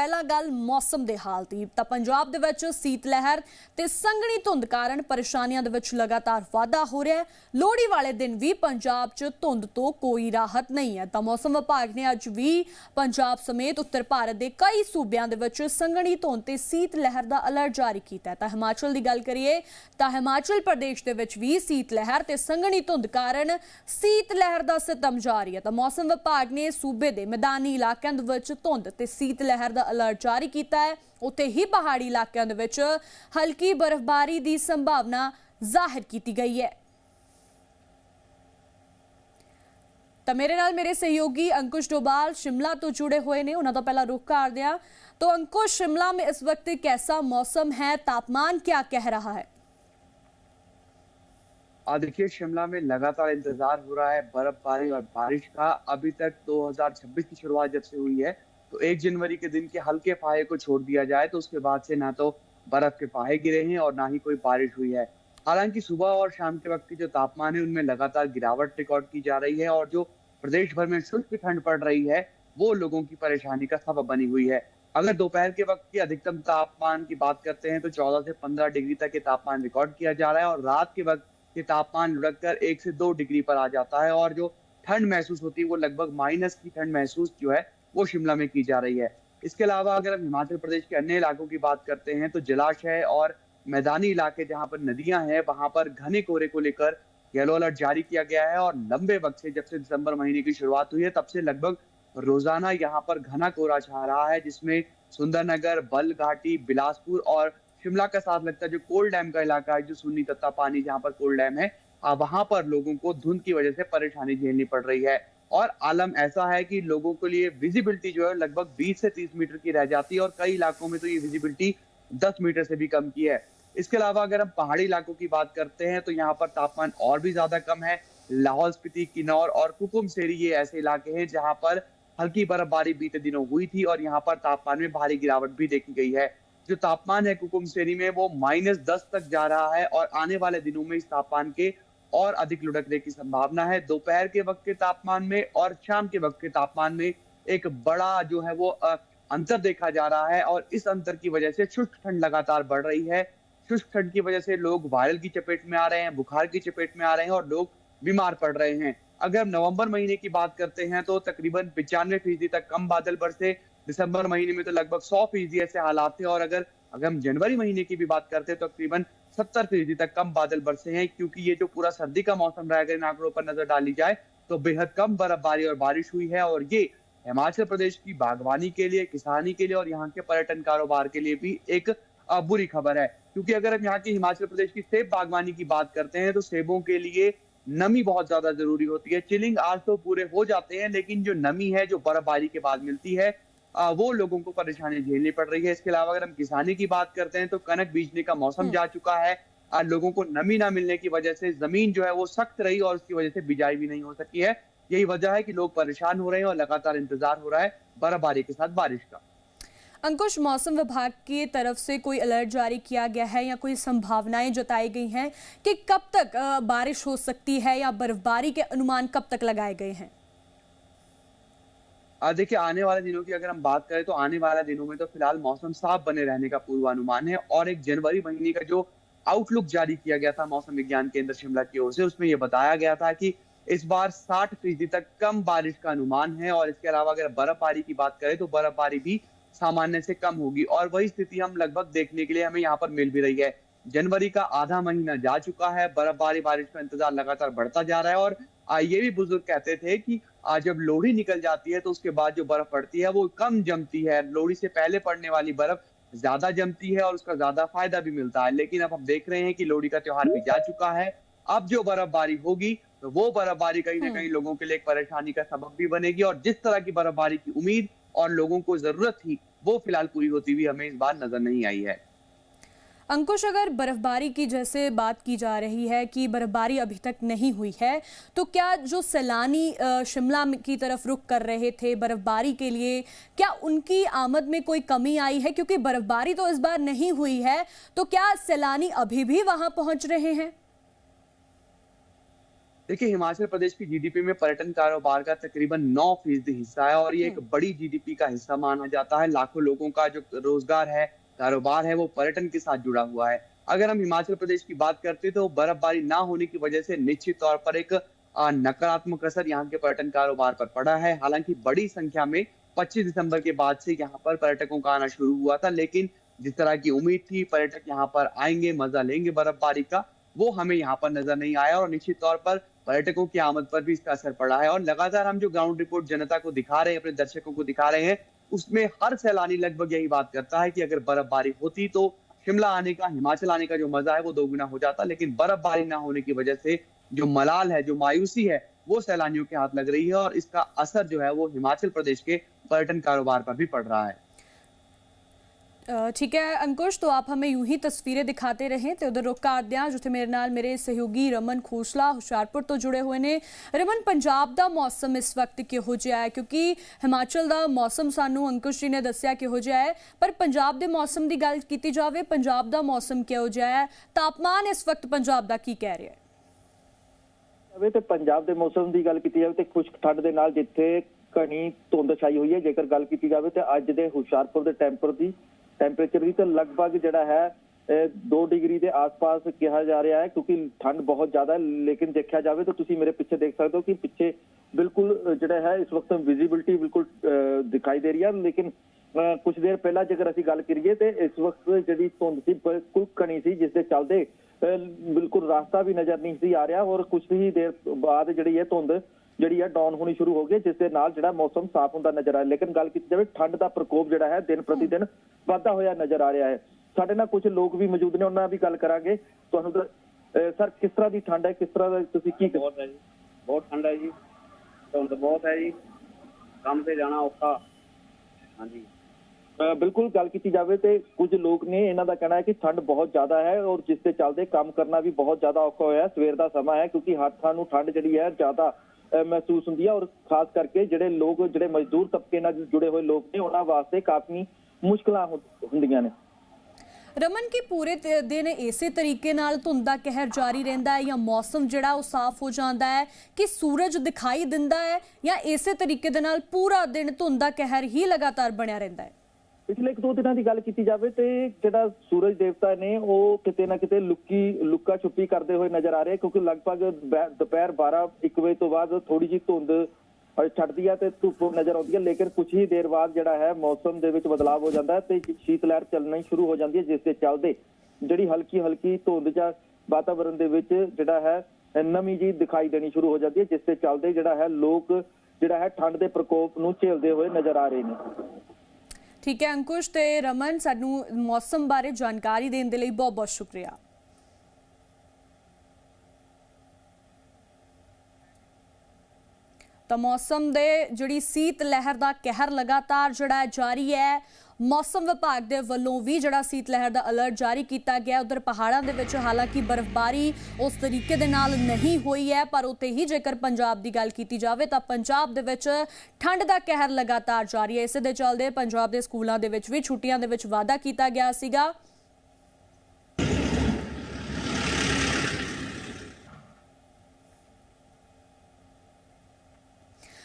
ਪਹਿਲਾਂ ਗੱਲ ਮੌਸਮ ਦੇ ਹਾਲ ਦੀ ਤਾਂ ਪੰਜਾਬ ਦੇ ਵਿੱਚ ਸੀਤ ਲਹਿਰ ਤੇ ਸੰਘਣੀ ਧੁੰਦ ਕਾਰਨ ਪਰੇਸ਼ਾਨੀਆਂ ਦੇ ਵਿੱਚ ਲਗਾਤਾਰ ਵਾਧਾ ਹੋ ਰਿਹਾ ਹੈ। ਲੋਹੜੀ ਵਾਲੇ ਦਿਨ ਵੀ ਪੰਜਾਬ 'ਚ ਧੁੰਦ ਤੋਂ ਕੋਈ ਰਾਹਤ ਨਹੀਂ ਹੈ ਤਾਂ ਮੌਸਮ ਵਿਭਾਗ ਨੇ ਅੱਜ ਵੀ ਪੰਜਾਬ ਸਮੇਤ ਉੱਤਰ ਭਾਰਤ ਦੇ ਕਈ ਸੂਬਿਆਂ ਦੇ ਵਿੱਚ ਸੰਘਣੀ ਧੁੰਦ ਤੇ ਸੀਤ ਲਹਿਰ ਦਾ ਅਲਰਟ ਜਾਰੀ ਕੀਤਾ ਹੈ। ਤਾਂ ਹਿਮਾਚਲ ਦੀ ਗੱਲ ਕਰੀਏ ਤਾਂ ਹਿਮਾਚਲ ਪ੍ਰਦੇਸ਼ ਦੇ ਵਿੱਚ ਵੀ ਸੀਤ ਲਹਿਰ ਤੇ ਸੰਘਣੀ ਧੁੰਦ ਕਾਰਨ ਸੀਤ ਲਹਿਰ ਦਾ ਸਿਤਮ ਜਾਰੀ ਹੈ ਤਾਂ ਮੌਸਮ ਵਿਭਾਗ ਨੇ सूबे के मैदानी इलाकों के धुंध ते सीत लहर का अलर्ट जारी किया है। उत्थे ही पहाड़ी इलाकों के हल्की बर्फबारी की संभावना जाहिर की गई है। तो मेरे नाल मेरे सहयोगी अंकुश डोभाल शिमला तो जुड़े हुए ने, उन्होंने तो पहला रुख कर दिया। तो अंकुश, शिमला में इस वक्त कैसा मौसम है, तापमान क्या कह रहा है? देखिए, शिमला में लगातार इंतजार हो रहा है बर्फबारी और बारिश का। अभी तक 2026 की शुरुआत जब से हुई है तो 1 जनवरी के दिन के हल्के फाहे को छोड़ दिया जाए तो उसके बाद से ना तो बर्फ के फाहे गिरे हैं और ना ही कोई बारिश हुई है। हालांकि सुबह और शाम के वक्त की जो तापमान है उनमें लगातार गिरावट रिकॉर्ड की जा रही है और जो प्रदेश भर में शुष्क ठंड पड़ रही है वो लोगों की परेशानी का सबब बनी हुई है। अगर दोपहर के वक्त की अधिकतम तापमान की बात करते हैं तो 14 से 15 डिग्री तक के तापमान रिकॉर्ड किया जा रहा है और रात के वक्त कि तापमान लुढ़क कर 1 से 2 डिग्री पर आ जाता है और जो ठंड महसूस होती है वो लगभग माइनस की ठंड महसूस जो है वो शिमला में की जा रही है। इसके अलावा अगर हम हिमाचल प्रदेश के अन्य इलाकों की बात करते हैं तो जलाशय और मैदानी इलाके जहां पर नदियां हैं वहां पर घने कोहरे को लेकर येलो अलर्ट जारी किया गया है और लंबे वक्त से जब से दिसंबर महीने की शुरुआत हुई है तब से लगभग रोजाना यहाँ पर घना कोहरा छा रहा है, जिसमें सुंदरनगर, बल घाटी, बिलासपुर और शिमला का साथ लगता है जो कोल डैम का इलाका है, जो सुन्नी तत्ता पानी जहां पर कोल डैम है, वहां पर लोगों को धुंध की वजह से परेशानी झेलनी पड़ रही है। और आलम ऐसा है कि लोगों के लिए विजिबिलिटी जो है लगभग 20 से 30 मीटर की रह जाती है और कई इलाकों में तो ये विजिबिलिटी 10 मीटर से भी कम की है। इसके अलावा अगर हम पहाड़ी इलाकों की बात करते हैं तो यहाँ पर तापमान और भी ज्यादा कम है। लाहौल स्पीति, किन्नौर और कुकुम सेरी ये ऐसे इलाके हैं जहां पर हल्की बर्फबारी बीते दिनों हुई थी और यहाँ पर तापमान में भारी गिरावट भी देखी गई है। जो तापमान है कुकुम सेरी में वो -10 तक जा रहा है और आने वाले दिनों में इस तापमान के और अधिक लुढ़कने की संभावना है। दोपहर के वक्त के तापमान में और शाम के वक्त के तापमान में एक बड़ा जो है वो अंतर देखा जा रहा है और इस अंतर की वजह से शुष्क ठंड लगातार बढ़ रही है। शुष्क ठंड की वजह से लोग वायरल की चपेट में आ रहे हैं, बुखार की चपेट में आ रहे हैं और लोग बीमार पड़ रहे हैं। अगर हम नवंबर महीने की बात करते हैं तो तकरीबन 95% तक कम बादल बरसे। दिसंबर महीने में तो लगभग 100% ऐसे हालात थे और अगर हम जनवरी महीने की भी बात करते हैं तो तकरीबन 70% तक कम बादल बरसे हैं, क्योंकि ये जो पूरा सर्दी का मौसम रहा, अगर इन आंकड़ों पर नजर डाली जाए तो बेहद कम बर्फबारी और बारिश हुई है और ये हिमाचल प्रदेश की बागवानी के लिए, किसानी के लिए और यहाँ के पर्यटन कारोबार के लिए भी एक बुरी खबर है। क्योंकि अगर हम यहाँ की हिमाचल प्रदेश की सेब बागवानी की बात करते हैं तो सेबों के लिए नमी बहुत ज्यादा जरूरी होती है। चिलिंग आज तो पूरे हो जाते हैं लेकिन जो नमी है जो बर्फबारी के बाद मिलती है वो लोगों को परेशानी झेलनी पड़ रही है। इसके अलावा अगर हम किसानी की बात करते हैं तो कनक बीजने का मौसम जा चुका है। लोगों को नमी ना मिलने की वजह से जमीन जो है वो सख्त रही और उसकी वजह से बिजाई भी नहीं हो सकी है। यही वजह है कि लोग परेशान हो रहे हैं और लगातार इंतजार हो रहा है बर्फबारी के साथ बारिश का। अंकुश, मौसम विभाग की तरफ से कोई अलर्ट जारी किया गया है या कोई संभावनाएं जताई गई हैं कि कब तक बारिश हो सकती है या बर्फबारी के अनुमान कब तक लगाए गए हैं? देखिए, आने वाले दिनों की अगर हम बात करें तो आने वाले दिनों में तो फिलहाल मौसम साफ बने रहने का पूर्वानुमान है और 1 जनवरी महीने का जो आउटलुक जारी किया गया था मौसम विज्ञान केंद्र शिमला की ओर से उसमें यह बताया गया था कि इस बार 60% तक कम बारिश का अनुमान है और इसके अलावा अगर बर्फबारी की बात करें तो बर्फबारी भी सामान्य से कम होगी और वही स्थिति हम लगभग देखने के लिए हमें यहाँ पर मिल भी रही है। जनवरी का आधा महीना जा चुका है, बर्फबारी बारिश का इंतजार लगातार बढ़ता जा रहा है और ये भी बुजुर्ग कहते थे कि जब लोहड़ी निकल जाती है तो उसके बाद जो बर्फ पड़ती है वो कम जमती है। लोहड़ी से पहले पड़ने वाली बर्फ ज्यादा जमती है और उसका ज्यादा फायदा भी मिलता है। लेकिन अब हम देख रहे हैं कि लोहड़ी का त्योहार भी जा चुका है। अब जो बर्फबारी होगी तो वो बर्फबारी कहीं ना कहीं लोगों के लिए एक परेशानी का सबब भी बनेगी और जिस तरह की बर्फबारी की उम्मीद और लोगों को जरूरत थी वो फिलहाल पूरी होती हुई हमें इस बार नजर नहीं आई है। अंकुश, अगर बर्फबारी की जैसे बात की जा रही है कि बर्फबारी अभी तक नहीं हुई है तो क्या जो सैलानी शिमला की तरफ रुख कर रहे थे बर्फबारी के लिए, क्या उनकी आमद में कोई कमी आई है? क्योंकि बर्फबारी तो इस बार नहीं हुई है तो क्या सैलानी अभी भी वहां पहुंच रहे हैं? देखिए, हिमाचल प्रदेश की जीडीपी में पर्यटन कारोबार का तकरीबन 9% हिस्सा है और ये एक हम्म। बड़ी जीडीपी का हिस्सा माना जाता है। लाखों लोगों का जो रोजगार है, कारोबार है, वो पर्यटन के साथ जुड़ा हुआ है। अगर हम हिमाचल प्रदेश की बात करते हैं तो बर्फबारी ना होने की वजह से निश्चित तौर पर एक नकारात्मक असर यहाँ के पर्यटन कारोबार पर पड़ा है। हालांकि बड़ी संख्या में 25 दिसंबर के बाद से यहाँ पर पर्यटकों का आना शुरू हुआ था, लेकिन जिस तरह की उम्मीद थी पर्यटक यहाँ पर आएंगे, मजा लेंगे बर्फबारी का, वो हमें यहाँ पर नजर नहीं आया और निश्चित तौर पर पर्यटकों की आमद पर भी इसका असर पड़ा है। और लगातार हम जो ग्राउंड रिपोर्ट जनता को दिखा रहे हैं, अपने दर्शकों को दिखा रहे हैं, उसमें हर सैलानी लगभग यही बात करता है कि अगर बर्फबारी होती तो शिमला आने का, हिमाचल आने का जो मजा है वो दोगुना हो जाता। लेकिन बर्फबारी ना होने की वजह से जो मलाल है, जो मायूसी है, वो सैलानियों के हाथ लग रही है और इसका असर जो है वो हिमाचल प्रदेश के पर्यटन कारोबार पर भी पड़ रहा है। ठीक है अंकुश, तो आप हमें यूं ही तस्वीरें दिखाते रहें तो उधर रुख ਕਰਦੇ ਹਾਂ ਜਿੱਥੇ ਮੇਰੇ ਨਾਲ ਮੇਰੇ ਸਹਿਯੋਗੀ ਰਮਨ ਖੋਸਲਾ ਹੁਸ਼ਿਆਰਪੁਰ ਤੋਂ ਜੁੜੇ ਹੋਏ ਨੇ। ਰਮਨ, ਪੰਜਾਬ ਦਾ ਮੌਸਮ ਇਸ ਵਕਤ ਕਿਹੋ ਜਿਹਾ ਹੈ? ਕਿਉਂਕਿ ਹਿਮਾਚਲ ਦਾ ਮੌਸਮ ਸਾਨੂੰ ਅੰकुश ਜੀ ਨੇ ਦੱਸਿਆ ਕਿਹੋ ਜਿਹਾ ਹੈ, ਪਰ ਪੰਜਾਬ ਦੇ ਮੌਸਮ ਦੀ ਗੱਲ ਕੀਤੀ ਜਾਵੇ, ਪੰਜਾਬ ਦਾ ਮੌਸਮ ਕਿਹੋ ਜਿਹਾ ਹੈ? ਤਾਪਮਾਨ ਇਸ ਵਕਤ ਪੰਜਾਬ ਦਾ ਕੀ ਕਹਿ ਰਿਹਾ ਹੈ? ਤੇ ਪੰਜਾਬ ਦੇ ਮੌਸਮ ਦੀ ਗੱਲ ਕੀਤੀ ਜਾਵੇ ਤੇ ਖੁਸ਼ਕ ਠੰਡ ਦੇ ਨਾਲ ਜਿੱਥੇ ਘਣੀ ਧੁੰਦ ਛਾਈ ਹੋਈ ਹੈ, ਜੇਕਰ ਗੱਲ ਕੀਤੀ ਜਾਵੇ ਤੇ ਅੱਜ ਦੇ ਹੁਸ਼ਿਆਰਪੁਰ ਦੇ ਟੈਂਪਰੇਚਰ ਵੀ ਤਾਂ ਲਗਭਗ ਜਿਹੜਾ ਹੈ 2 ਡਿਗਰੀ ਦੇ ਆਸ-ਪਾਸ ਕਿਹਾ ਜਾ ਰਿਹਾ ਹੈ, ਕਿਉਂਕਿ ਠੰਡ ਬਹੁਤ ਜ਼ਿਆਦਾ ਹੈ। ਲੇਕਿਨ ਦੇਖਿਆ ਜਾਵੇ ਤਾਂ ਤੁਸੀਂ ਮੇਰੇ ਪਿੱਛੇ ਦੇਖ ਸਕਦੇ ਹੋ ਕਿ ਪਿੱਛੇ ਬਿਲਕੁਲ ਜਿਹੜਾ ਹੈ ਇਸ ਵਕਤ ਵਿਜ਼ਿਬਿਲਿਟੀ ਬਿਲਕੁਲ ਦਿਖਾਈ ਦੇ ਰਹੀ ਹੈ। ਲੇਕਿਨ ਕੁਝ ਦੇਰ ਪਹਿਲਾਂ ਜੇਕਰ ਅਸੀਂ ਗੱਲ ਕਰੀਏ ਤੇ ਇਸ ਵਕਤ ਜਿਹੜੀ ਧੁੰਦ ਸੀ ਬਿਲਕੁਲ ਘਣੀ ਸੀ, ਜਿਸ ਦੇ ਚੱਲਦੇ ਬਿਲਕੁਲ ਰਾਸਤਾ ਵੀ ਨਜ਼ਰ ਨਹੀਂ ਸੀ ਆ ਰਿਹਾ ਔਰ ਕੁਝ ਹੀ ਦੇਰ ਬਾਅਦ ਜਿਹੜੀ ਹੈ ਧੁੰਦ ਜਿਹੜੀ ਹੈ ਡਾਊਨ ਹੋਣੀ ਸ਼ੁਰੂ ਹੋ ਗਈ, ਜਿਸ ਦੇ ਨਾਲ ਜਿਹੜਾ ਮੌਸਮ ਸਾਫ਼ ਹੁੰਦਾ ਨਜ਼ਰ ਆਇਆ। ਲੇਕਿਨ ਗੱਲ ਕੀਤੀ ਜਾਵੇ ਠੰਡ ਦਾ ਪ੍ਰਕੋਪ ਜਿਹੜਾ ਹੈ ਦਿਨ ਪ੍ਰਤੀ ਦਿਨ ਵਾਧਾ ਹੋਇਆ ਨਜ਼ਰ ਆ ਰਿਹਾ ਹੈ। ਸਾਡੇ ਨਾਲ ਕੁਝ ਲੋਕ ਵੀ ਮੌਜੂਦ ਨੇ, ਉਹਨਾਂ ਨਾਲ ਵੀ ਗੱਲ ਕਰਾਂਗੇ। ਤੁਹਾਨੂੰ ਸਰ ਕਿਸ ਤਰ੍ਹਾਂ ਦੀ ਠੰਡ ਹੈ, ਕਿਸ ਤਰ੍ਹਾਂ ਦਾ ਤੁਸੀਂ ਕੀ ਬਹੁਤ ਹੈ ਜੀ, ਬਹੁਤ ਠੰਡ ਹੈ ਜੀ, ਧੁੰਦ ਬਹੁਤ ਹੈ ਜੀ, ਕੰਮ ਤੇ ਜਾਣਾ ਔਖਾ। ਹਾਂਜੀ ਬਿਲਕੁਲ ਗੱਲ ਕੀਤੀ ਜਾਵੇ ਤੇ ਕੁਝ ਲੋਕ ਨੇ, ਇਹਨਾਂ ਦਾ ਕਹਿਣਾ ਹੈ ਕਿ ਠੰਡ ਬਹੁਤ ਜ਼ਿਆਦਾ ਹੈ ਔਰ ਜਿਸ ਦੇ ਚੱਲਦੇ ਕੰਮ ਕਰਨਾ ਵੀ ਬਹੁਤ ਜ਼ਿਆਦਾ ਔਖਾ ਹੋਇਆ। ਸਵੇਰ ਦਾ ਸਮਾਂ ਹੈ ਕਿਉਂਕਿ ਹੱਥਾਂ ਨੂੰ ਠੰਡ ਜਿਹੜੀ ਹੈ ਜ਼ਿਆਦਾ ਮਹਿਸੂਸ ਹੁੰਦੀ ਹੈ ਔਰ ਖਾਸ ਕਰਕੇ ਜਿਹੜੇ ਮਜ਼ਦੂਰ ਤਬਕੇ ਨਾਲ ਜੁੜੇ ਹੋਏ ਲੋਕ ਨੇ, ਉਹਨਾਂ ਵਾਸਤੇ ਕਾਫੀ ਮੁਸ਼ਕਲਾਂ ਹੁੰਦੀਆਂ ਨੇ। ਰਮਨ, ਕੀ ਪੂਰੇ ਦਿਨ ਇਸੇ ਤਰੀਕੇ ਨਾਲ ਧੁੰਦ ਦਾ ਕਹਿਰ ਜਾਰੀ ਰਹਿੰਦਾ ਹੈ ਜਾਂ ਮੌਸਮ ਜਿਹੜਾ ਉਹ ਸਾਫ਼ ਹੋ ਜਾਂਦਾ ਹੈ ਕਿ ਸੂਰਜ ਦਿਖਾਈ ਦਿੰਦਾ ਹੈ ਜਾਂ ਇਸੇ ਤਰੀਕੇ ਦੇ ਨਾਲ ਪੂਰਾ ਦਿਨ ਧੁੰਦ ਦਾ ਕਹਿਰ ਹੀ ਲਗਾਤਾਰ ਬਣਿਆ ਰਹਿੰਦਾ ਹੈ? ਪਿਛਲੇ 1-2 ਦਿਨਾਂ ਦੀ ਗੱਲ ਕੀਤੀ ਜਾਵੇ ਤੇ ਜਿਹੜਾ ਸੂਰਜ ਦੇਵਤਾ ਨੇ ਉਹ ਕਿਤੇ ਨਾ ਕਿਤੇ ਲੁੱਕਾ ਛੁਪੀ ਕਰਦੇ ਹੋਏ ਨਜ਼ਰ ਆ ਰਹੇ, ਕਿਉਂਕਿ ਲਗਭਗ ਦੁਪਹਿਰ 12-1 ਵਜੇ ਤੋਂ ਬਾਅਦ ਥੋੜੀ ਜਿਹੀ ਧੁੰਦ ਛੱਡਦੀ ਹੈ ਤੇ ਧੁੱਪ ਨਜ਼ਰ ਆਉਂਦੀ ਹੈ। ਲੇਕਿਨ ਕੁਝ ਹੀ ਦੇਰ ਬਾਅਦ ਜਿਹੜਾ ਹੈ ਮੌਸਮ ਦੇ ਵਿੱਚ ਬਦਲਾਅ ਹੋ ਜਾਂਦਾ ਹੈ ਤੇ ਸ਼ੀਤ ਲਹਿਰ ਚੱਲਣੀ ਸ਼ੁਰੂ ਹੋ ਜਾਂਦੀ ਹੈ, ਜਿਸ ਦੇ ਚੱਲਦੇ ਜਿਹੜੀ ਹਲਕੀ ਧੁੰਦ ਜਾਂ ਵਾਤਾਵਰਨ ਦੇ ਵਿੱਚ ਜਿਹੜਾ ਹੈ ਨਮੀ ਜੀ ਦਿਖਾਈ ਦੇਣੀ ਸ਼ੁਰੂ ਹੋ ਜਾਂਦੀ ਹੈ, ਜਿਸ ਦੇ ਚੱਲਦੇ ਜਿਹੜਾ ਹੈ ਲੋਕ ਜਿਹੜਾ ਹੈ ਠੰਡ ਦੇ ਪ੍ਰਕੋਪ ਨੂੰ ਝੇਲਦੇ ਹੋਏ ਨਜ਼ਰ ਆ ਰਹੇ ਨੇ। ਠੀਕ ਹੈ ਅੰकुश ਤੇ ਰਮਨ, ਸਾਨੂੰ ਮੌਸਮ ਬਾਰੇ ਜਾਣਕਾਰੀ ਦੇਣ ਦੇ ਲਈ ਬਹੁਤ-ਬਹੁਤ ਸ਼ੁਕਰੀਆ। ਤਾਂ ਮੌਸਮ ਦੇ ਜਿਹੜੀ ਸੀਤ ਲਹਿਰ ਦਾ ਕਹਿਰ ਲਗਾਤਾਰ ਜਿਹੜਾ ਜਾਰੀ ਹੈ। ਮੌਸਮ ਵਿਭਾਗ ਦੇ ਵੱਲੋਂ ਵੀ ਜਿਹੜਾ ਸੀਤ ਲਹਿਰ ਦਾ ਅਲਰਟ ਜਾਰੀ ਕੀਤਾ ਗਿਆ। ਉਧਰ ਪਹਾੜਾਂ ਦੇ ਵਿੱਚ ਹਾਲਾਂਕਿ ਬਰਫ਼ਬਾਰੀ ਉਸ ਤਰੀਕੇ ਦੇ ਨਾਲ ਨਹੀਂ ਹੋਈ ਹੈ, ਪਰ ਉੱਥੇ ਹੀ ਜੇਕਰ ਪੰਜਾਬ ਦੀ ਗੱਲ ਕੀਤੀ ਜਾਵੇ ਤਾਂ ਪੰਜਾਬ ਦੇ ਵਿੱਚ ਠੰਡ ਦਾ ਕਹਿਰ ਲਗਾਤਾਰ ਜਾਰੀ ਹੈ। ਇਸੇ ਦੇ ਚੱਲਦੇ ਪੰਜਾਬ ਦੇ ਸਕੂਲਾਂ ਦੇ ਵਿੱਚ ਵੀ ਛੁੱਟੀਆਂ ਦੇ ਵਿੱਚ ਵਾਧਾ ਕੀਤਾ ਗਿਆ ਸੀਗਾ।